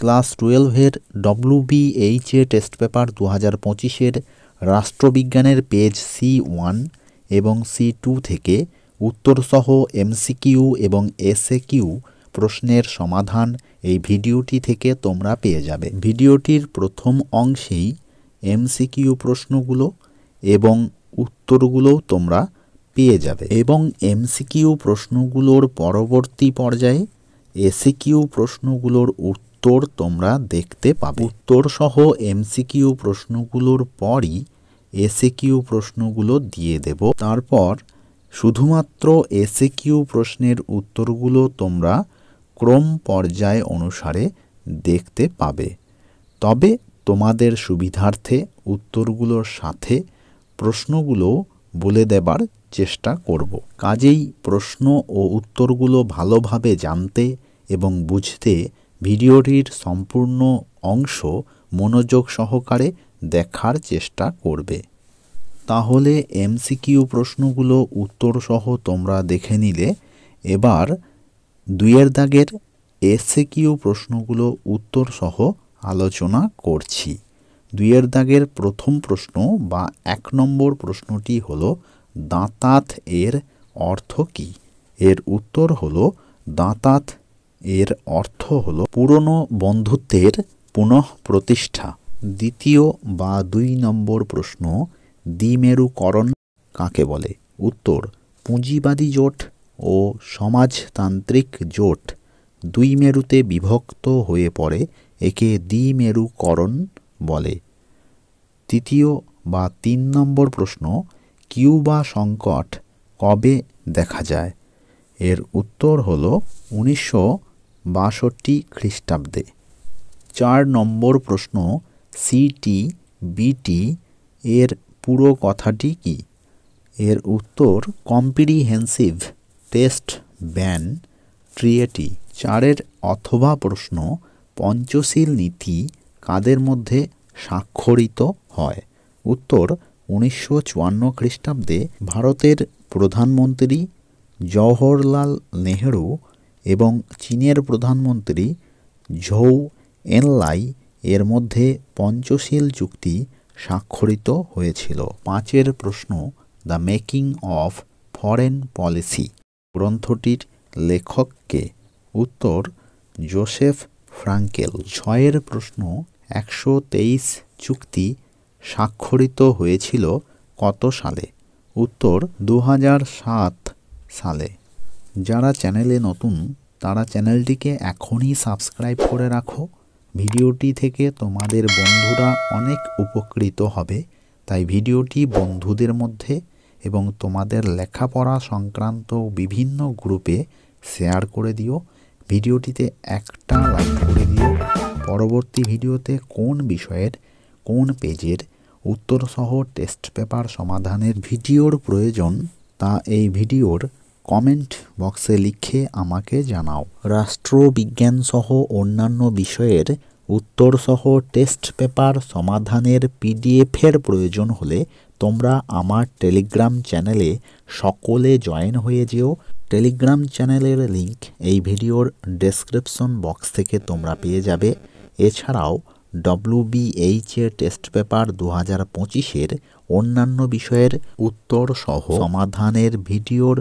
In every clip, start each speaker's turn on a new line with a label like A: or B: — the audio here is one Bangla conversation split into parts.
A: ক্লাস 12-এর WBH টেস্ট পেপার 2025-এর রাষ্ট্রবিজ্ঞানের পেজ C1 এবং C2 থেকে উত্তরসহ MCQ এবং SAQ প্রশ্নের সমাধান এই ভিডিওটি থেকে তোমরা পেয়ে যাবে। ভিডিওটির প্রথম অংশেই MCQ প্রশ্নগুলো এবং উত্তরগুলো তোমরা পেয়ে যাবে এবং MCQ প্রশ্নগুলোর পরবর্তী পর্যায়ে SAQ প্রশ্নগুলোর উত্তর তোমরা দেখতে পাবে। উত্তর সহ MCQ প্রশ্নগুলোর পরই SAQ প্রশ্নগুলো দিয়ে দেব। তারপর শুধুমাত্র SAQ প্রশ্নের উত্তরগুলো তোমরা ক্রম পর্যায় অনুসারে দেখতে পাবে। তবে তোমাদের সুবিধার্থে উত্তরগুলোর সাথে প্রশ্নগুলো বলে দেবার চেষ্টা করব। কাজেই প্রশ্ন ও উত্তরগুলো ভালোভাবে জানতে এবং বুঝতে ভিডিওটির সম্পূর্ণ অংশ মনোযোগ সহকারে দেখার চেষ্টা করবে। তাহলে MCQ প্রশ্নগুলো উত্তর সহ তোমরা দেখে নিলে। এবার 2-এর দাগের SAQ প্রশ্নগুলো উত্তর সহ আলোচনা করছি। 2-এর দাগের প্রথম প্রশ্ন বা 1 নম্বর প্রশ্নটি হলো দাঁতাত এর অর্থ কী? এর উত্তর হলো দাঁতাত এর অর্থ হলো পুরনো বন্ধুত্বের পুনঃপ্রতিষ্ঠা। দ্বিতীয় বা 2 নম্বর প্রশ্ন দ্বিমেরুকরণ কাকে বলে? উত্তর পুঁজিবাদী জোট ও সমাজতান্ত্রিক জোট 2 মেরুতে বিভক্ত হয়ে পড়ে, একে দ্বিমেরুকরণ বলে। তৃতীয় বা 3 নম্বর প্রশ্ন কিউবা সংকট কবে দেখা যায়? এর উত্তর হল 1962 খ্রিস্টাব্দে। 4 নম্বর প্রশ্ন CTBT এর পুরো কথাটি কি? এর উত্তর কম্প্রিহেন্সিভ টেস্ট ব্যান ট্রিয়েটি। 4-এর অথবা প্রশ্ন পঞ্চশীল নীতি কাদের মধ্যে স্বাক্ষরিত হয়? উত্তর 1954 খ্রিস্টাব্দে ভারতের প্রধানমন্ত্রী জওহরলাল নেহেরু এবং চীনের প্রধানমন্ত্রী ঝৌ এনলাই এর মধ্যে পঞ্চশীল চুক্তি স্বাক্ষরিত হয়েছিল। 5-এর প্রশ্ন the making of foreign policy গ্রন্থটির লেখক কে? উত্তর জোসেফ ফ্রাঙ্কেল। 6-এর প্রশ্ন 123 চুক্তি স্বাক্ষরিত হয়েছিল কত সালে? উত্তর 2007 সালে। যারা চ্যানেলে নতুন তারা চ্যানেলটিকে এখনই সাবস্ক্রাইব করে রাখো। ভিডিওটি থেকে তোমাদের বন্ধুরা অনেক উপকৃত হবে, তাই ভিডিওটি বন্ধুদের মধ্যে এবং তোমাদের লেখাপড়া সংক্রান্ত বিভিন্ন গ্রুপে শেয়ার করে দিও। ভিডিওটিতে একটা লাইক করে দিও। পরবর্তী ভিডিওতে কোন বিষয়ের কোন পেজের উত্তর সহ টেস্ট পেপার সমাধানের ভিডিওর প্রয়োজন তা এই ভিডিওর কমেন্ট বক্সে লিখে আমাকে জানাও। রাষ্ট্রবিজ্ঞান সহ অন্যান্য বিষয়ের উত্তর সহ টেস্ট পেপার সমাধানের PDF-এর প্রয়োজন হলে তোমরা আমার টেলিগ্রাম চ্যানেলে সকলে জয়েন হয়ে যেও। টেলিগ্রাম চ্যানেলের লিংক এই ভিডিওর ডেসক্রিপশন বক্স থেকে তোমরা পেয়ে যাবে। এছাড়াও WBH টেস্ট পেপার 2025-এর অন্যান্য বিষয়ের উত্তর সহ সমাধানের ভিডিওর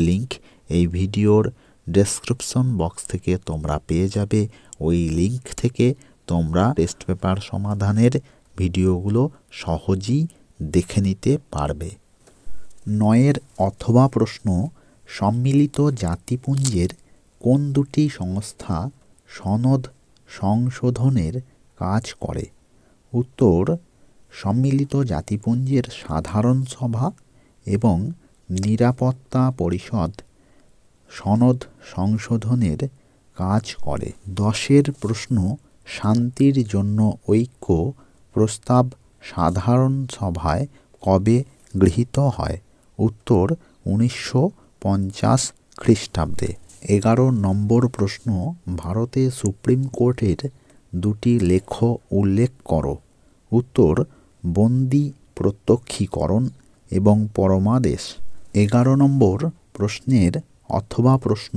A: লিংক এই ভিডিওর ডেসক্রিপশন বক্স থেকে তোমরা পেয়ে যাবে। ওই লিংক থেকে তোমরা টেস্ট পেপার সমাধানের ভিডিওগুলো সহজেই দেখে নিতে পারবে। 9-এর অথবা প্রশ্ন সম্মিলিত জাতিপুঞ্জের কোন দুটি সংস্থা সনদ সংশোধনের কাজ করে? উত্তর সম্মিলিত জাতিপুঞ্জের সাধারণ সভা এবং নিরাপত্তা পরিষদ সনদ সংশোধনের কাজ করে। 10-এর প্রশ্ন শান্তির জন্য ঐক্য প্রস্তাব সাধারণ সভায় কবে গৃহীত হয়? উত্তর 1950 খ্রিস্টাব্দে। 11 নম্বর প্রশ্ন ভারতে সুপ্রিম কোর্টের দুটি লেখ উল্লেখ করো। উত্তর বন্দি প্রত্যক্ষীকরণ এবং পরমাদেশ। 11 নম্বর প্রশ্নের অথবা প্রশ্ন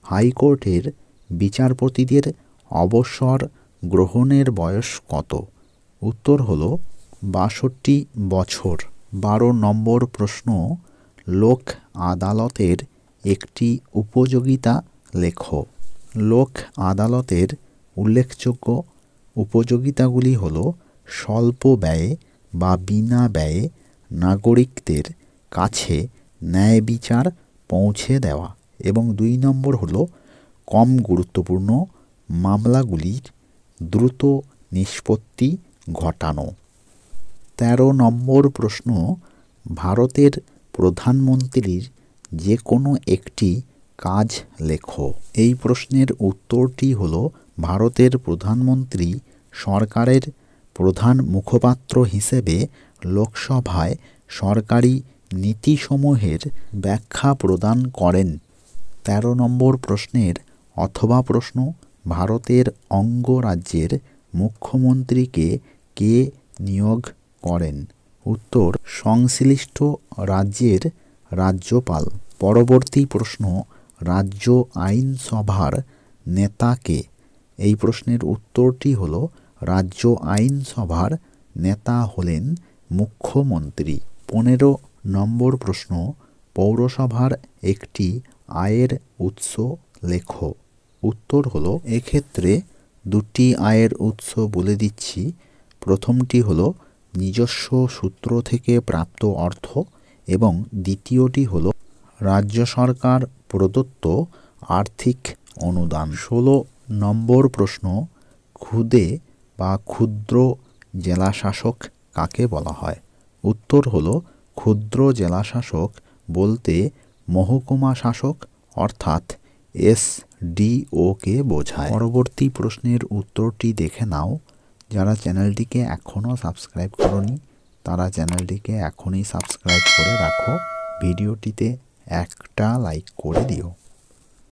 A: হাইকোর্টের বিচারপতিদের অবসর গ্রহণের বয়স কত? উত্তর হলো ৬২ বছর। ১২ নম্বর প্রশ্ন, লোক আদালতের একটি উপযোগিতা লেখো। লোক আদালতের উল্লেখযোগ্য উপযোগিতাগুলি হল স্বল্প ব্যয়ে বা বিনা ব্যয়ে নাগরিকদের কাছে ন্যায় বিচার পৌঁছে দেওয়া, এবং ২ নম্বর হলো কম গুরুত্বপূর্ণ মামলাগুলির দ্রুত নিষ্পত্তি ঘটানো। ১৩ নম্বর প্রশ্ন, ভারতের প্রধানমন্ত্রীর যে কোনো একটি কাজ লেখো। এই প্রশ্নের উত্তরটি হলো ভারতের প্রধানমন্ত্রী সরকারের প্রধান মুখপাত্র হিসেবে লোকসভায় সরকারি নীতিসমূহের ব্যাখ্যা প্রদান করেন। ১৩ নম্বর প্রশ্নের অথবা প্রশ্ন, ভারতের অঙ্গরাজ্যের মুখ্যমন্ত্রীকে কে নিয়োগ করেন? উত্তর, সংশ্লিষ্ট রাজ্যের রাজ্যপাল। পরবর্তী প্রশ্ন, রাজ্য আইনসভার নেতা কে? এই প্রশ্নের উত্তরটি হল রাজ্য আইনসভার নেতা হলেন মুখ্যমন্ত্রী। ১৫ নম্বর প্রশ্ন, পৌরসভার একটি আয়ের উৎস লেখো। উত্তর হলো, এক্ষেত্রে দুটি আয়ের উৎস বলে দিচ্ছি। প্রথমটি হলো নিজস্ব সূত্র থেকে প্রাপ্ত অর্থ, এবং দ্বিতীয়টি হলো রাজ্য সরকার প্রদত্ত আর্থিক অনুদান। ১৬ নম্বর প্রশ্ন, ক্ষুদে বা ক্ষুদ্র জেলাশাসক কাকে বলা হয়? উত্তর হলো, ক্ষুদ্র জেলাশাসক বলতে মহকুমা শাসক অর্থাৎ SDO কে বোঝায়। পরবর্তী প্রশ্নের উত্তরটি দেখে নাও। যারা চ্যানেলটিকে এখনও সাবস্ক্রাইব করোনি তারা চ্যানেলটিকে এখনই সাবস্ক্রাইব করে রাখো। ভিডিওটিতে একটা লাইক করে দিও।